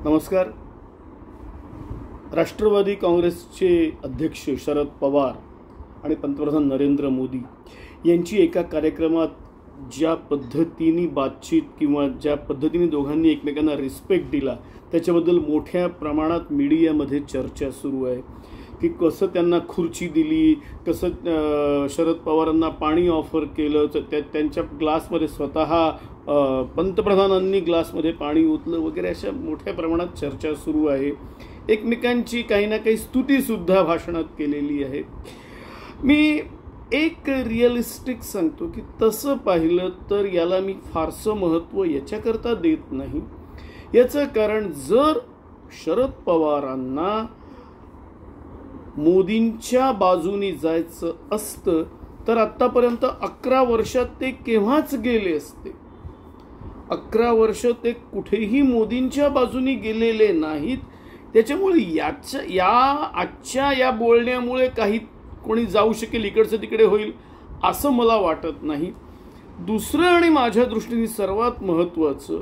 नमस्कार. राष्ट्रवादी काँग्रेसचे अध्यक्ष शरद पवार आणि पंतप्रधान नरेंद्र मोदी यांची एका कार्यक्रमात ज्या पद्धतीने बातचीत किंवा ज्या पद्धतीने दोघांनी एकमेकांना रिस्पेक्ट दिला त्याच्याबद्दल मोठ्या प्रमाणात मीडियामध्ये चर्चा सुरू आहे की कसं त्यांना खुर्ची दिली, कसं शरद पवारांना पाणी ऑफर केलं, त्यांच्या ग्लासमध्ये स्वतः पंतप्रधानांनी ग्लासमध्ये पाणी ओतलं वगैरे अशा मोठ्या प्रमाणात चर्चा सुरू आहे. एकमेकांची काही ना काही स्तुतीसुद्धा भाषणात केलेली आहे. मी एक रिअलिस्टिक सांगतो की तसं पाहिलं तर याला मी फारसं महत्त्व याच्याकरता देत नाही. याचं कारण जर शरद पवारांना मोदींच्या बाजूनी जायचं असतं तर आत्तापर्यंत 11 वर्षात ते केव्हाच गेले असते. 11 वर्ष ते कुठेही मोदींच्या बाजूनी गेलेले नाहीत. त्याच्यामुळे आजच्या या बोलण्यामुळे काही कोणी जाऊ शकेल, इकडचं तिकडे होईल असं मला वाटत नाही. दुसरं आणि माझ्या दृष्टीने सर्वात महत्त्वाचं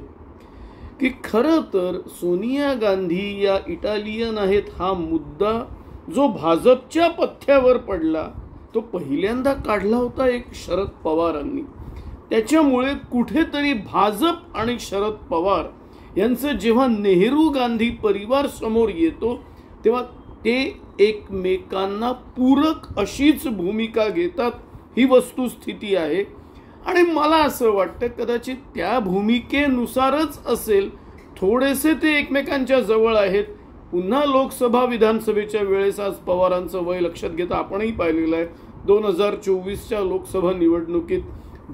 की खरं तर सोनिया गांधी या इटालियन आहेत हा मुद्दा जो भाजपच्या पथ्यावर पडला तो पहिल्यांदा काढला होता एक शरद पवारांनी. त्याच्यामुळे कुठेतरी भाजप आणि शरद पवार यांचं जेव्हा नेहरू गांधी परिवार समोर येतो तेव्हा ते एकमेकांना पूरक अशीच भूमिका घेतात ही वस्तुस्थिती आहे. आणि मला असं वाटतं कदाचित त्या भूमिकेनुसारच असेल थोडेसे ते एकमेकांच्या जवळ आहेत. पुन्हा लोकसभा विधानसभेच्या वेळेस आज पवारांचं वय लक्षात घेता आपणही पाहिलेलं आहे 2024च्या लोकसभा निवडणुकीत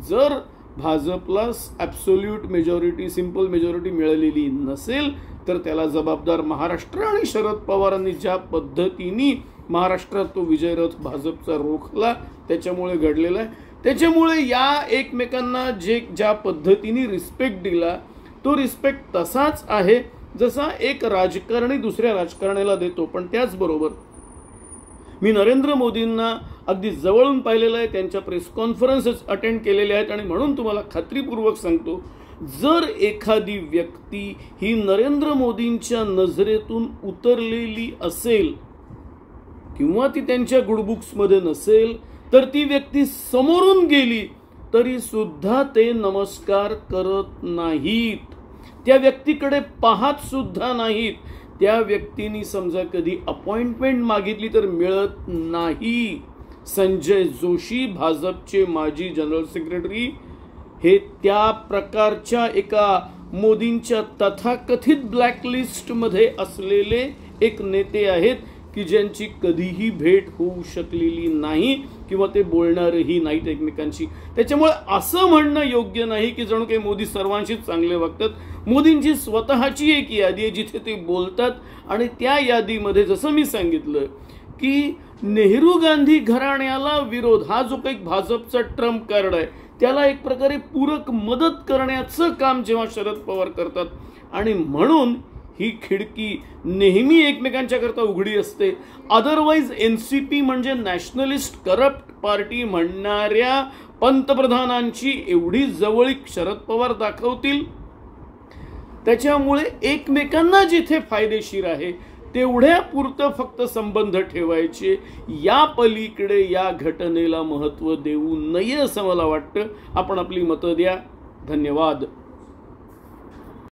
जर भाजपला ॲब्सोल्यूट मेजॉरिटी, सिंपल मेजॉरिटी मिळालेली नसेल तर त्याला जबाबदार महाराष्ट्र आणि शरद पवारांनी ज्या पद्धतीने महाराष्ट्रात तो विजयरथ भाजपचा रोखला त्याच्यामुळे घडलेला आहे. त्याच्यामुळे या एकमेकांना ज्या पद्धतीने रिस्पेक्ट दिला तो रिस्पेक्ट तसाच आहे जसा एक राजकारणी दुसऱ्या राजकारण्याला देतो. पण त्याचबरोबर मी नरेंद्र मोदींना अगदी जवळून पाहिलेलं आहे, त्यांच्या प्रेस कॉन्फरन्सेस अटेंड केलेल्या आहेत आणि म्हणून तुम्हाला खात्रीपूर्वक सांगतो जर एखादी व्यक्ती ही नरेंद्र मोदींच्या नजरेतून उतरलेली असेल किंवा ती त्यांच्या गुडबुक्समध्ये नसेल तर ती व्यक्ती समोरून गेली तरी सुद्धा ते नमस्कार करत नाहीत, त्या व्यक्तीकडे पाहत सुद्धा नाहीत. त्या व्यक्तीने समजा कधी अपॉइंटमेंट मागितली तर मिळत नाही. संजय जोशी भाजपचे माजी जनरल सेक्रेटरी हे त्या प्रकारच्या एका मोदींच्या तथाकथित ब्लॅकलिस्टमध्ये असलेले एक नेते आहेत की ज्यांची कधीही भेट होऊ शकलेली नाही किंवा ते बोलणारही नाहीत एकमेकांशी. त्याच्यामुळे असं म्हणणं योग्य नाही की जणू काही मोदी सर्वांशीच चांगले वागतात. मोदींची स्वतःची एक यादी आहे जिथे ते बोलतात आणि त्या यादीमध्ये जसं मी सांगितलं की नेहरू गांधी घराण्याला विरोध हा जो काही भाजपचा ट्रम्प कार्ड आहे त्याला एक प्रकारे पूरक मदत करण्याचं काम जेव्हा शरद पवार करतात आणि म्हणून ही खिडकी नेहमी एकमेकांच्या करता उघडी असते. अदरवाईज एनसीपी म्हणजे नॅशनलिस्ट करप्ट पार्टी म्हणणाऱ्या पंतप्रधानांची एवढी जवळीक शरद पवार दाखवतील. त्याच्यामुळे एकमेकांना जिथे फायदेशीर आहे तेवढ्या पुरतं फक्त संबंध ठेवायचे, या पलीकडे या घटनेला महत्त्व देऊ नये असं मला वाटतं. आपण आपली मतं द्या. धन्यवाद.